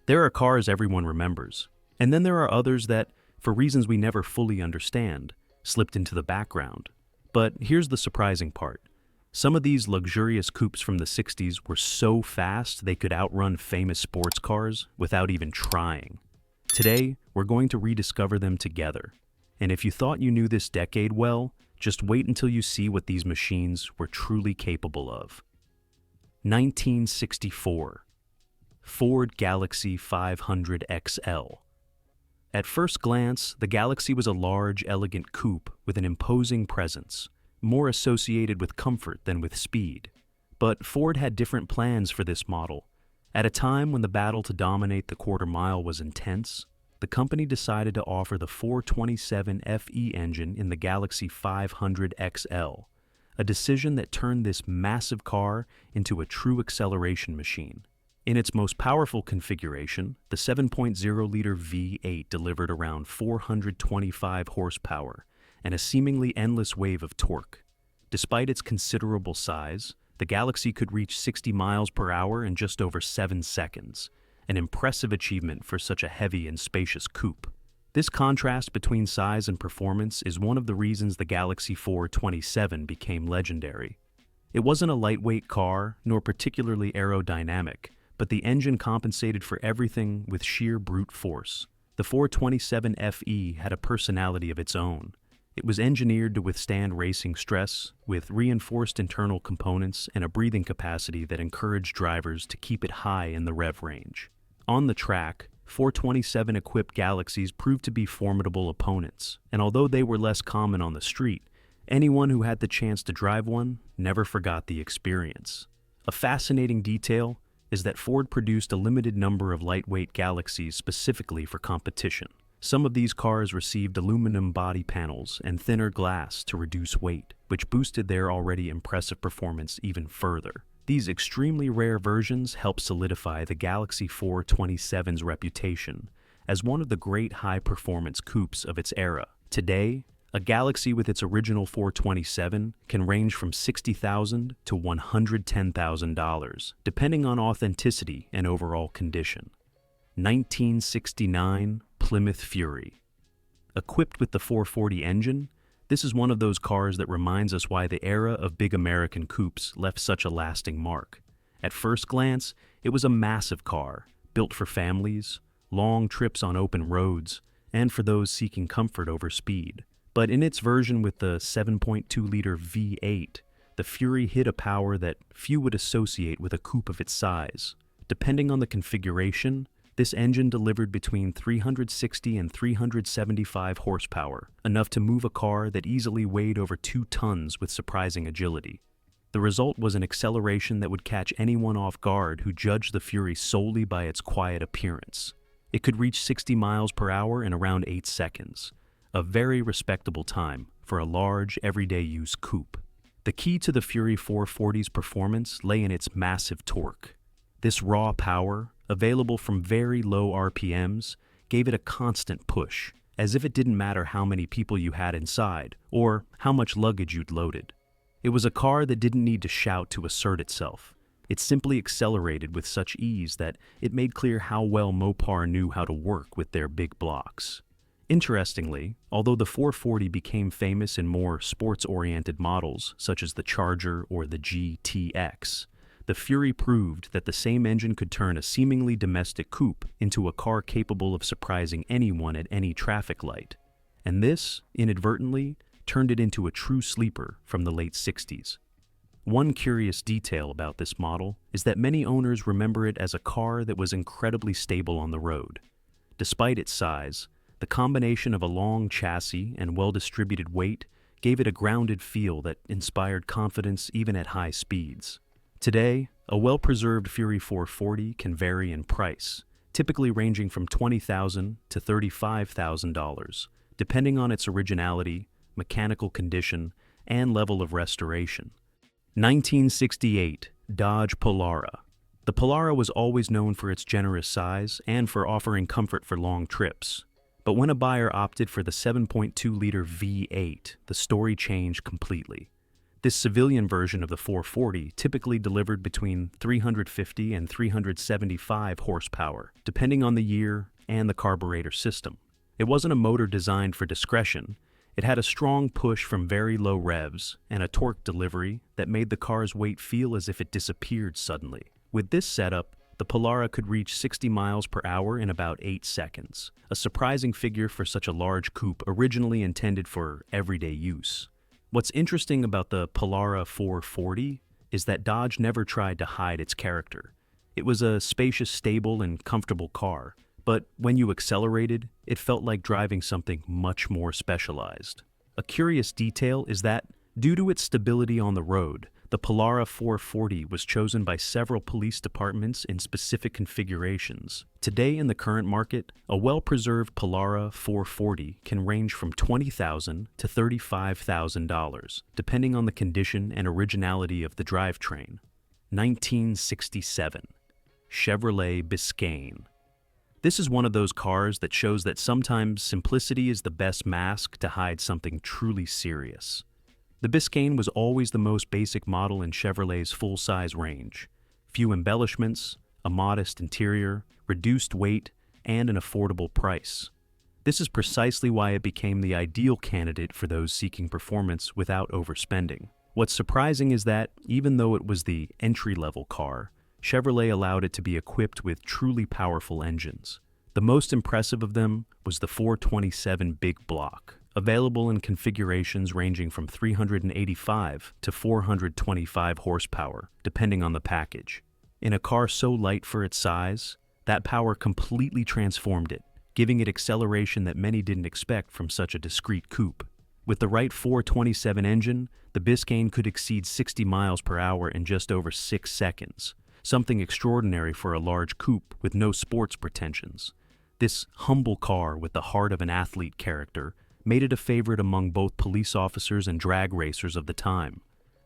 There are cars everyone remembers, and then there are others that, for reasons we never fully understand, slipped into the background. But here's the surprising part. Some of these luxurious coupes from the 60s were so fast they could outrun famous sports cars without even trying. Today, we're going to rediscover them together. And if you thought you knew this decade well, just wait until you see what these machines were truly capable of. 1964. Ford Galaxie 500 XL. At first glance, the Galaxie was a large, elegant coupe with an imposing presence, more associated with comfort than with speed. But Ford had different plans for this model. At a time when the battle to dominate the quarter mile was intense, the company decided to offer the 427 FE engine in the Galaxie 500 XL, a decision that turned this massive car into a true acceleration machine. In its most powerful configuration, the 7.0-liter V8 delivered around 425 horsepower and a seemingly endless wave of torque. Despite its considerable size, the Galaxie could reach 60 miles per hour in just over 7 seconds, an impressive achievement for such a heavy and spacious coupe. This contrast between size and performance is one of the reasons the Galaxie 427 became legendary. It wasn't a lightweight car, nor particularly aerodynamic, but the engine compensated for everything with sheer brute force. The 427 FE had a personality of its own. It was engineered to withstand racing stress, with reinforced internal components and a breathing capacity that encouraged drivers to keep it high in the rev range. On the track, 427-equipped Galaxies proved to be formidable opponents, and although they were less common on the street, anyone who had the chance to drive one never forgot the experience. A fascinating detail is that Ford produced a limited number of lightweight Galaxies specifically for competition. Some of these cars received aluminum body panels and thinner glass to reduce weight, which boosted their already impressive performance even further. These extremely rare versions helped solidify the Galaxie 427's reputation as one of the great high-performance coupes of its era. Today, a Galaxie with its original 427 can range from $60,000 to $110,000, depending on authenticity and overall condition. 1969 Plymouth Fury. Equipped with the 440 engine, this is one of those cars that reminds us why the era of big American coupes left such a lasting mark. At first glance, it was a massive car, built for families, long trips on open roads, and for those seeking comfort over speed. But in its version with the 7.2-liter V8, the Fury hit a power that few would associate with a coupe of its size. Depending on the configuration, this engine delivered between 360 and 375 horsepower, enough to move a car that easily weighed over 2 tons with surprising agility. The result was an acceleration that would catch anyone off guard who judged the Fury solely by its quiet appearance. It could reach 60 miles per hour in around 8 seconds, a very respectable time for a large, everyday-use coupe. The key to the Fury 440's performance lay in its massive torque. This raw power, available from very low RPMs, gave it a constant push, as if it didn't matter how many people you had inside or how much luggage you'd loaded. It was a car that didn't need to shout to assert itself. It simply accelerated with such ease that it made clear how well Mopar knew how to work with their big blocks. Interestingly, although the 440 became famous in more sports-oriented models such as the Charger or the GTX, the Fury proved that the same engine could turn a seemingly domestic coupe into a car capable of surprising anyone at any traffic light. And this, inadvertently, turned it into a true sleeper from the late 60s. One curious detail about this model is that many owners remember it as a car that was incredibly stable on the road. Despite its size, the combination of a long chassis and well-distributed weight gave it a grounded feel that inspired confidence even at high speeds. Today, a well-preserved Fury 440 can vary in price, typically ranging from $20,000 to $35,000, depending on its originality, mechanical condition, and level of restoration. 1968 Dodge Polara. The Polara was always known for its generous size and for offering comfort for long trips. But when a buyer opted for the 7.2-liter V8, the story changed completely. This civilian version of the 440 typically delivered between 350 and 375 horsepower, depending on the year and the carburetor system. It wasn't a motor designed for discretion. It had a strong push from very low revs and a torque delivery that made the car's weight feel as if it disappeared suddenly. With this setup, the Polara could reach 60 miles per hour in about 8 seconds, a surprising figure for such a large coupe originally intended for everyday use. What's interesting about the Polara 440 is that Dodge never tried to hide its character. It was a spacious, stable, and comfortable car, but when you accelerated, it felt like driving something much more specialized. A curious detail is that, due to its stability on the road, the Polara 440 was chosen by several police departments in specific configurations. Today in the current market, a well-preserved Polara 440 can range from $20,000 to $35,000, depending on the condition and originality of the drivetrain. 1967. Chevrolet Biscayne. This is one of those cars that shows that sometimes simplicity is the best mask to hide something truly serious. The Biscayne was always the most basic model in Chevrolet's full-size range. Few embellishments, a modest interior, reduced weight, and an affordable price. This is precisely why it became the ideal candidate for those seeking performance without overspending. What's surprising is that, even though it was the entry-level car, Chevrolet allowed it to be equipped with truly powerful engines. The most impressive of them was the 427 Big Block, available in configurations ranging from 385 to 425 horsepower, depending on the package. In a car so light for its size, that power completely transformed it, giving it acceleration that many didn't expect from such a discreet coupe. With the right 427 engine, the Biscayne could exceed 60 miles per hour in just over 6 seconds, something extraordinary for a large coupe with no sports pretensions. This humble car with the heart of an athlete character made it a favorite among both police officers and drag racers of the time.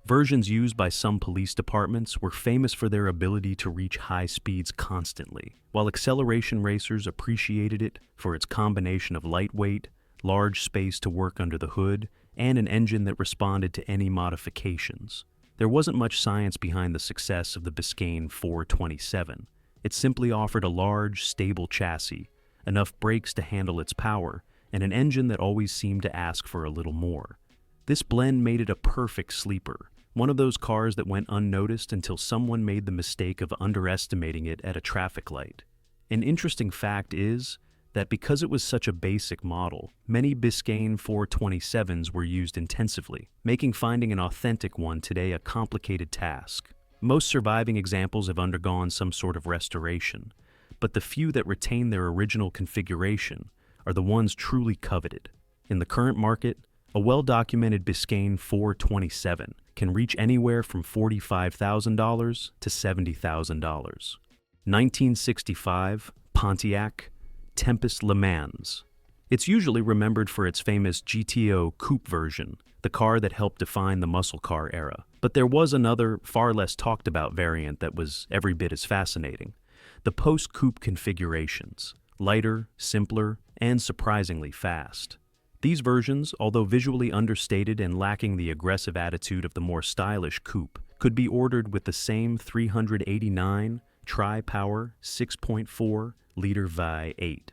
Versions used by some police departments were famous for their ability to reach high speeds constantly, while acceleration racers appreciated it for its combination of lightweight, large space to work under the hood, and an engine that responded to any modifications. There wasn't much science behind the success of the Biscayne 427. It simply offered a large, stable chassis, enough brakes to handle its power, and an engine that always seemed to ask for a little more. This blend made it a perfect sleeper, one of those cars that went unnoticed until someone made the mistake of underestimating it at a traffic light. An interesting fact is that because it was such a basic model, many Biscayne 427s were used intensively, making finding an authentic one today a complicated task. Most surviving examples have undergone some sort of restoration, but the few that retain their original configuration are the ones truly coveted. In the current market, a well-documented Biscayne 427 can reach anywhere from $45,000 to $70,000. 1965 Pontiac Tempest LeMans. It's usually remembered for its famous GTO coupe version, the car that helped define the muscle car era. But there was another, far less talked about variant that was every bit as fascinating. The post-coupe configurations. Lighter, simpler, and surprisingly fast. These versions, although visually understated and lacking the aggressive attitude of the more stylish coupe, could be ordered with the same 389 tri-power 6.4-liter V8,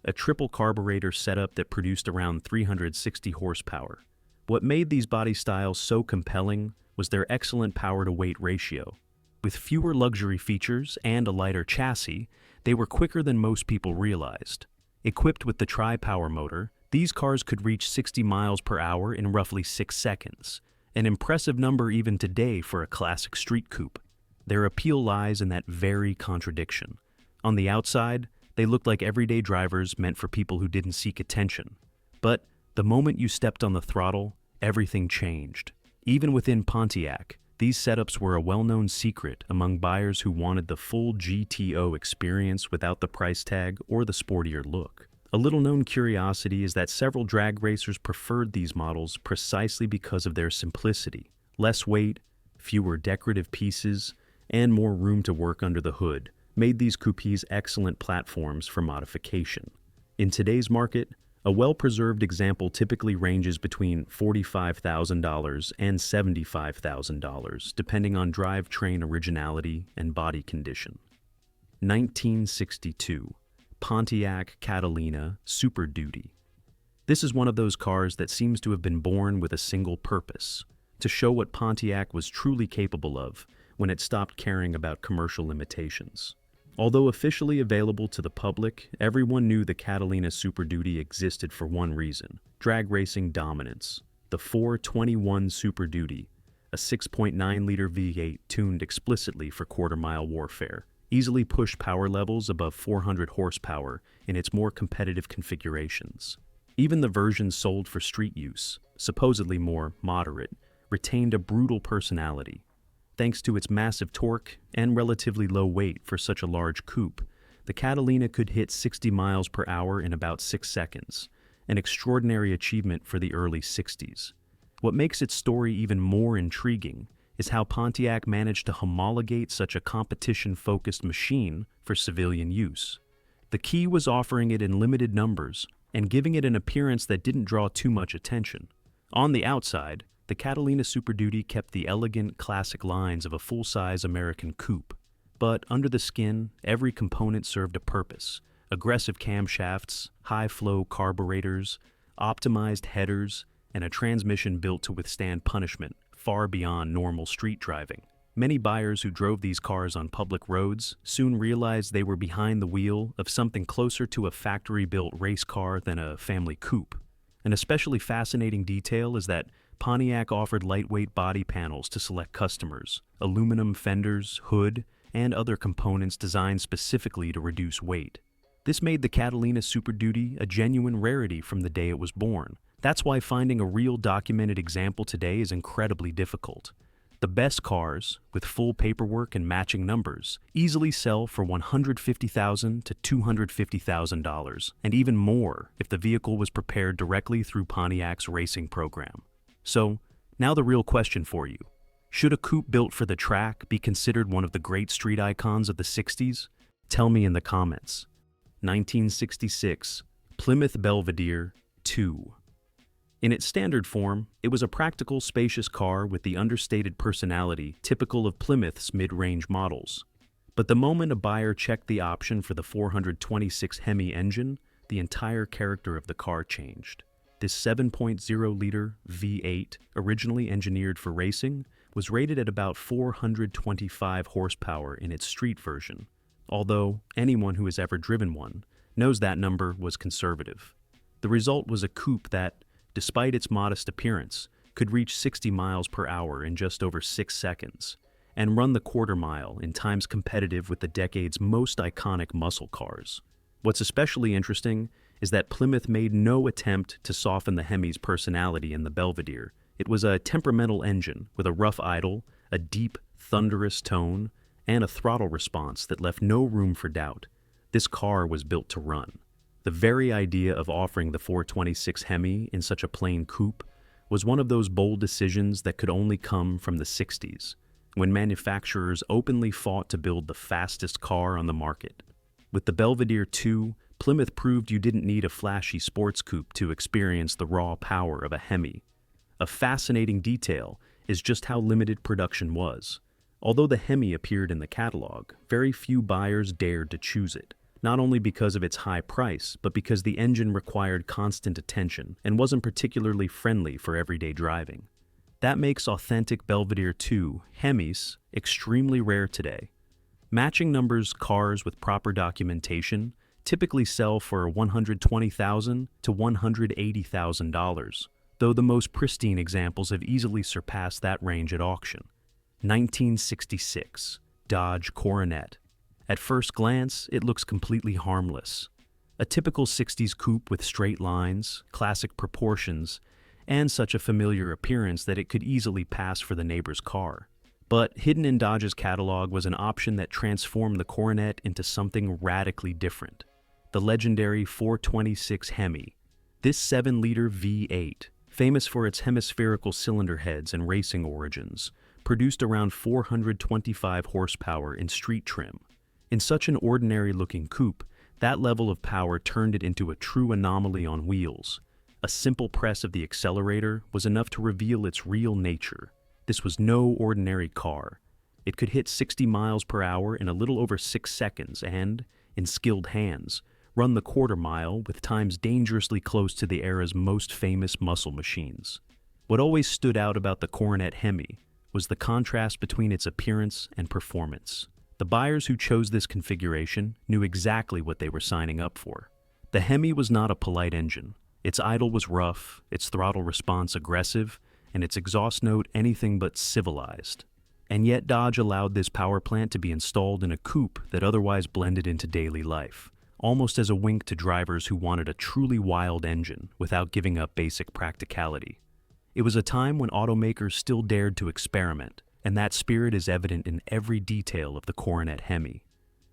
a triple carburetor setup that produced around 360 horsepower. What made these body styles so compelling was their excellent power-to-weight ratio. With fewer luxury features and a lighter chassis, they were quicker than most people realized. Equipped with the tri-power motor, these cars could reach 60 miles per hour in roughly 6 seconds, an impressive number even today for a classic street coupe. Their appeal lies in that very contradiction. On the outside, they looked like everyday drivers meant for people who didn't seek attention. But the moment you stepped on the throttle, everything changed. Even within Pontiac, these setups were a well-known secret among buyers who wanted the full GTO experience without the price tag or the sportier look. A little-known curiosity is that several drag racers preferred these models precisely because of their simplicity. Less weight, fewer decorative pieces, and more room to work under the hood made these coupes excellent platforms for modification. In today's market, A well-preserved example typically ranges between $45,000 and $75,000, depending on drivetrain originality and body condition. 1962. Pontiac Catalina Super Duty. This is one of those cars that seems to have been born with a single purpose: to show what Pontiac was truly capable of when it stopped caring about commercial limitations. Although officially available to the public, everyone knew the Catalina Super Duty existed for one reason: drag racing dominance. The 421 Super Duty, a 6.9-liter V8 tuned explicitly for quarter-mile warfare, easily pushed power levels above 400 horsepower in its more competitive configurations. Even the versions sold for street use, supposedly more moderate, retained a brutal personality. Thanks to its massive torque and relatively low weight for such a large coupe, the Catalina could hit 60 miles per hour in about 6 seconds, an extraordinary achievement for the early 60s. What makes its story even more intriguing is how Pontiac managed to homologate such a competition-focused machine for civilian use. The key was offering it in limited numbers and giving it an appearance that didn't draw too much attention. On the outside, the Catalina Super Duty kept the elegant, classic lines of a full-size American coupe. But under the skin, every component served a purpose: aggressive camshafts, high-flow carburetors, optimized headers, and a transmission built to withstand punishment far beyond normal street driving. Many buyers who drove these cars on public roads soon realized they were behind the wheel of something closer to a factory-built race car than a family coupe. An especially fascinating detail is that Pontiac offered lightweight body panels to select customers, aluminum fenders, hood, and other components designed specifically to reduce weight. This made the Catalina Super Duty a genuine rarity from the day it was born. That's why finding a real documented example today is incredibly difficult. The best cars, with full paperwork and matching numbers, easily sell for $150,000 to $250,000, and even more if the vehicle was prepared directly through Pontiac's racing program. So, now the real question for you: should a coupe built for the track be considered one of the great street icons of the 60s? Tell me in the comments. 1966. Plymouth Belvedere II. In its standard form, it was a practical, spacious car with the understated personality typical of Plymouth's mid-range models. But the moment a buyer checked the option for the 426 Hemi engine, the entire character of the car changed. This 7.0-liter V8, originally engineered for racing, was rated at about 425 horsepower in its street version, although anyone who has ever driven one knows that number was conservative. The result was a coupe that, despite its modest appearance, could reach 60 miles per hour in just over 6 seconds, and run the quarter mile in times competitive with the decade's most iconic muscle cars. What's especially interesting is that Plymouth made no attempt to soften the Hemi's personality in the Belvedere. It was a temperamental engine with a rough idle, a deep, thunderous tone, and a throttle response that left no room for doubt. This car was built to run. The very idea of offering the 426 Hemi in such a plain coupe was one of those bold decisions that could only come from the 60s, when manufacturers openly fought to build the fastest car on the market. With the Belvedere II, Plymouth proved you didn't need a flashy sports coupe to experience the raw power of a Hemi. A fascinating detail is just how limited production was. Although the Hemi appeared in the catalog, very few buyers dared to choose it, not only because of its high price, but because the engine required constant attention and wasn't particularly friendly for everyday driving. That makes authentic Belvedere II Hemis extremely rare today. Matching numbers cars with proper documentation typically sell for $120,000 to $180,000, though the most pristine examples have easily surpassed that range at auction. 1966. Dodge Coronet. At first glance, it looks completely harmless. A typical 60s coupe with straight lines, classic proportions, and such a familiar appearance that it could easily pass for the neighbor's car. But hidden in Dodge's catalog was an option that transformed the Coronet into something radically different: the legendary 426 Hemi. This 7-liter V8, famous for its hemispherical cylinder heads and racing origins, produced around 425 horsepower in street trim. In such an ordinary-looking coupe, That level of power turned it into a true anomaly on wheels. A simple press of the accelerator was enough to reveal its real nature. This was no ordinary car. It could hit 60 miles per hour in a little over 6 seconds and, in skilled hands, run the quarter mile with times dangerously close to the era's most famous muscle machines. What always stood out about the Coronet Hemi was the contrast between its appearance and performance. The buyers who chose this configuration knew exactly what they were signing up for. The Hemi was not a polite engine. Its idle was rough, its throttle response aggressive, and its exhaust note anything but civilized. And yet Dodge allowed this power plant to be installed in a coupe that otherwise blended into daily life, almost as a wink to drivers who wanted a truly wild engine without giving up basic practicality. It was a time when automakers still dared to experiment, and that spirit is evident in every detail of the Coronet Hemi.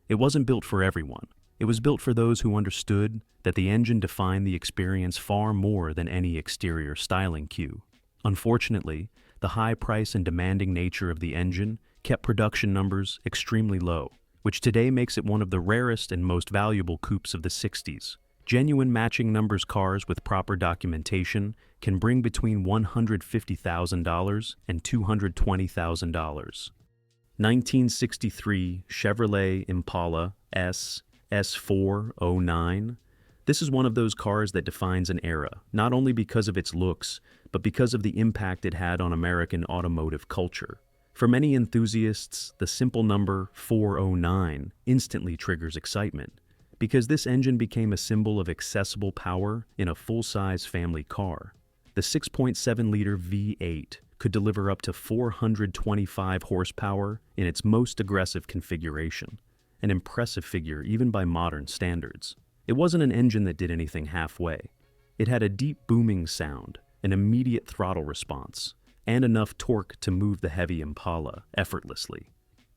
It wasn't built for everyone. It was built for those who understood that the engine defined the experience far more than any exterior styling cue. Unfortunately, the high price and demanding nature of the engine kept production numbers extremely low, which today makes it one of the rarest and most valuable coupes of the 60s. Genuine matching numbers cars with proper documentation can bring between $150,000 and $220,000. 1963 Chevrolet Impala SS409. This is one of those cars that defines an era, not only because of its looks, but because of the impact it had on American automotive culture. For many enthusiasts, the simple number 409 instantly triggers excitement, because this engine became a symbol of accessible power in a full-size family car. The 6.7-liter V8 could deliver up to 425 horsepower in its most aggressive configuration, an impressive figure even by modern standards. It wasn't an engine that did anything halfway. It had a deep booming sound, an immediate throttle response, and enough torque to move the heavy Impala effortlessly.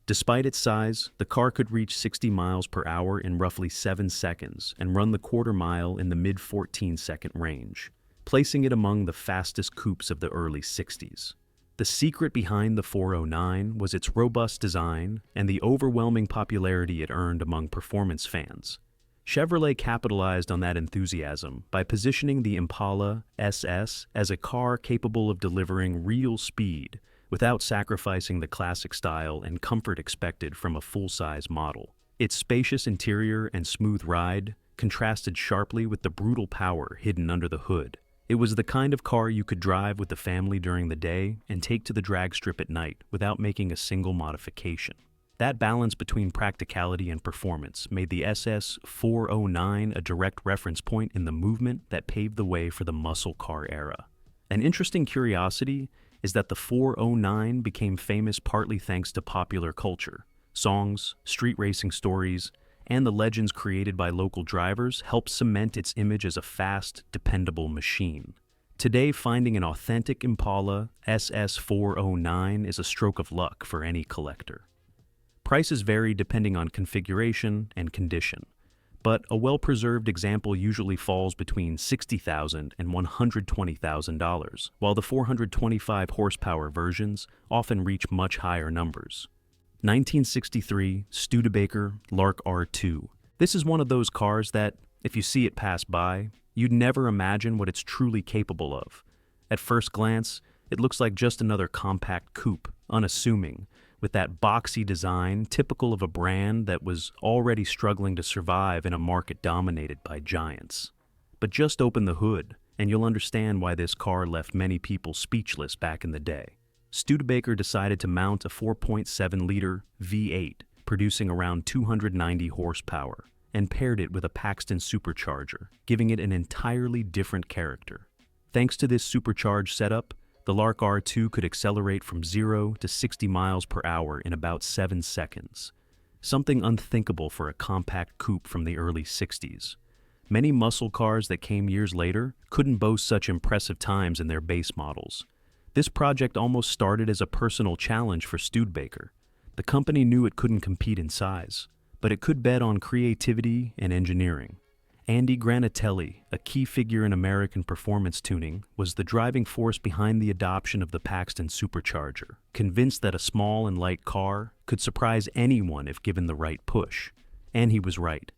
Despite its size, the car could reach 60 miles per hour in roughly 7 seconds and run the quarter mile in the mid-14-second range, placing it among the fastest coupes of the early 60s. The secret behind the 409 was its robust design and the overwhelming popularity it earned among performance fans. Chevrolet capitalized on that enthusiasm by positioning the Impala SS as a car capable of delivering real speed without sacrificing the classic style and comfort expected from a full-size model. Its spacious interior and smooth ride contrasted sharply with the brutal power hidden under the hood. It was the kind of car you could drive with the family during the day and take to the drag strip at night without making a single modification. That balance between practicality and performance made the SS409 a direct reference point in the movement that paved the way for the muscle car era. An interesting curiosity is that the 409 became famous partly thanks to popular culture. Songs, street racing stories, and the legends created by local drivers helped cement its image as a fast, dependable machine. Today, finding an authentic Impala SS409 is a stroke of luck for any collector. Prices vary depending on configuration and condition, but a well-preserved example usually falls between $60,000 and $120,000, while the 425 horsepower versions often reach much higher numbers. 1963 Studebaker Lark R2. This is one of those cars that, if you see it pass by, you'd never imagine what it's truly capable of. At first glance, it looks like just another compact coupe, unassuming, with that boxy design typical of a brand that was already struggling to survive in a market dominated by giants. But just open the hood, and you'll understand why this car left many people speechless back in the day. Studebaker decided to mount a 4.7-liter V8, producing around 290 horsepower, and paired it with a Paxton supercharger, giving it an entirely different character. Thanks to this supercharged setup, the Lark R2 could accelerate from 0 to 60 miles per hour in about 7 seconds, something unthinkable for a compact coupe from the early 60s. Many muscle cars that came years later couldn't boast such impressive times in their base models. This project almost started as a personal challenge for Studebaker. The company knew it couldn't compete in size, but it could bet on creativity and engineering. Andy Granatelli, a key figure in American performance tuning, was the driving force behind the adoption of the Paxton supercharger, convinced that a small and light car could surprise anyone if given the right push. And he was right.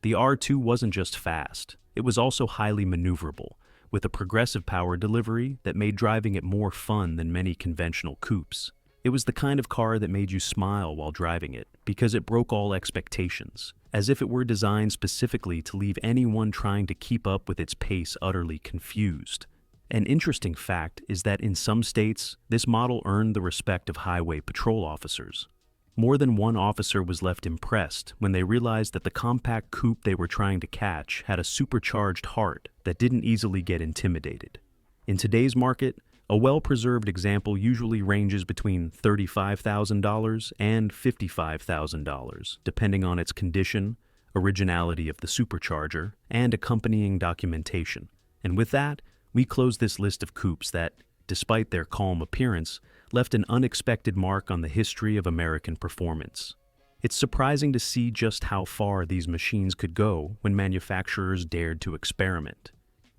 The R2 wasn't just fast, it was also highly maneuverable, with a progressive power delivery that made driving it more fun than many conventional coupes. It was the kind of car that made you smile while driving it, because it broke all expectations, as if it were designed specifically to leave anyone trying to keep up with its pace utterly confused. An interesting fact is that in some states, this model earned the respect of highway patrol officers. More than one officer was left impressed when they realized that the compact coupe they were trying to catch had a supercharged heart that didn't easily get intimidated. In today's market, a well-preserved example usually ranges between $35,000 and $55,000, depending on its condition, originality of the supercharger, and accompanying documentation. And with that, we close this list of coupes that, despite their calm appearance, left an unexpected mark on the history of American performance. It's surprising to see just how far these machines could go when manufacturers dared to experiment.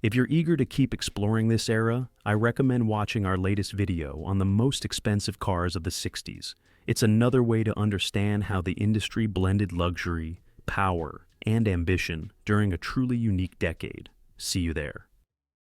If you're eager to keep exploring this era, I recommend watching our latest video on the most expensive cars of the 60s. It's another way to understand how the industry blended luxury, power, and ambition during a truly unique decade. See you there.